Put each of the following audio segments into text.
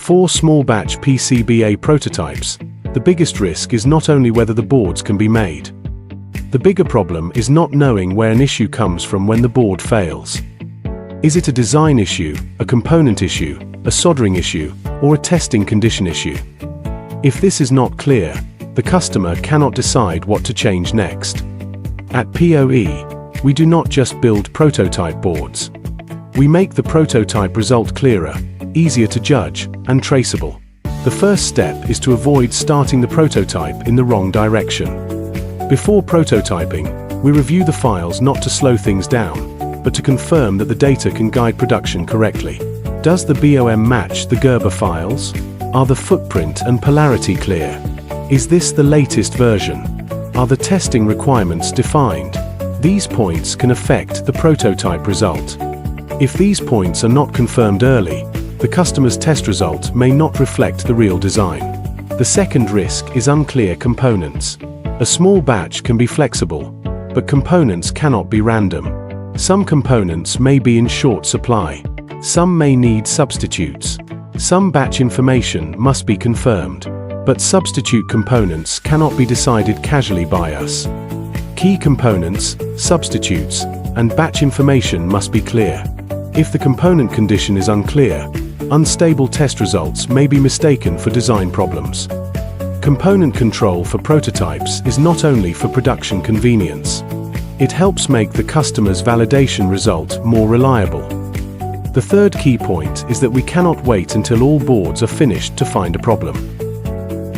For small batch PCBA prototypes, the biggest risk is not only whether the boards can be made. The bigger problem is not knowing where an issue comes from when the board fails. Is it a design issue, a component issue, a soldering issue, or a testing condition issue? If this is not clear, the customer cannot decide what to change next. At POE, we do not just build prototype boards. We make the prototype result clearer, easier to judge, and traceable. The first step is to avoid starting the prototype in the wrong direction. Before prototyping, we review the files not to slow things down, but to confirm that the data can guide production correctly. Does the BOM match the Gerber files? Are the footprint and polarity clear? Is this the latest version? Are the testing requirements defined? These points can affect the prototype result. If these points are not confirmed early, the customer's test result may not reflect the real design. The second risk is unclear components. A small batch can be flexible, but components cannot be random. Some components may be in short supply. Some may need substitutes. Some batch information must be confirmed, but substitute components cannot be decided casually by us. Key components, substitutes, and batch information must be clear. If the component condition is unclear, unstable test results may be mistaken for design problems. Component control for prototypes is not only for production convenience. It helps make the customer's validation result more reliable. The third key point is that we cannot wait until all boards are finished to find a problem.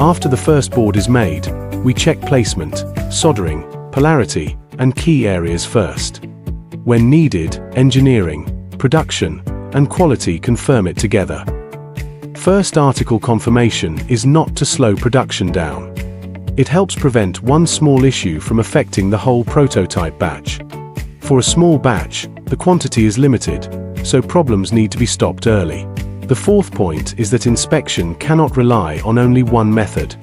After the first board is made, we check placement, soldering, polarity, and key areas first. When needed, engineering, production, and quality confirm it together. First article confirmation is not to slow production down. It helps prevent one small issue from affecting the whole prototype batch. For a small batch, the quantity is limited, so problems need to be stopped early. The fourth point is that inspection cannot rely on only one method.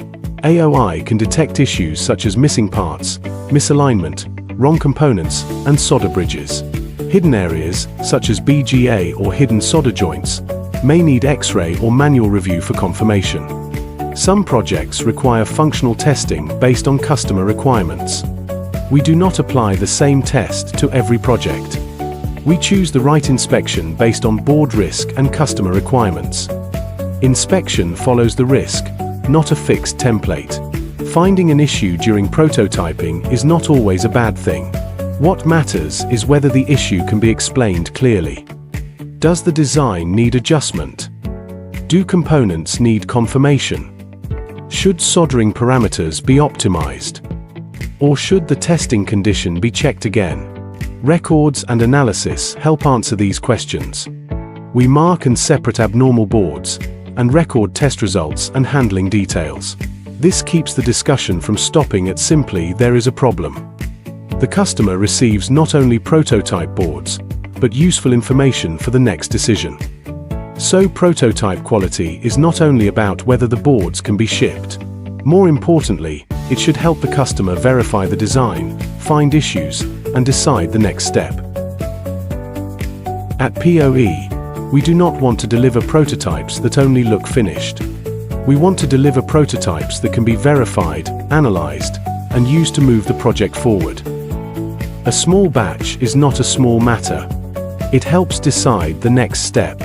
AOI can detect issues such as missing parts, misalignment, wrong components, and solder bridges. Hidden areas, such as BGA or hidden solder joints, may need X-ray or manual review for confirmation. Some projects require functional testing based on customer requirements. We do not apply the same test to every project. We choose the right inspection based on board risk and customer requirements. Inspection follows the risk, not a fixed template. Finding an issue during prototyping is not always a bad thing. What matters is whether the issue can be explained clearly. Does the design need adjustment? Do components need confirmation? Should soldering parameters be optimized? Or should the testing condition be checked again? Records and analysis help answer these questions. We mark and separate abnormal boards, and record test results and handling details. This keeps the discussion from stopping at simply "there is a problem." The customer receives not only prototype boards, but useful information for the next decision. So prototype quality is not only about whether the boards can be shipped. More importantly, it should help the customer verify the design, find issues, and decide the next step. At POE, we do not want to deliver prototypes that only look finished. We want to deliver prototypes that can be verified, analyzed, and used to move the project forward. A small batch is not a small matter. It helps decide the next step.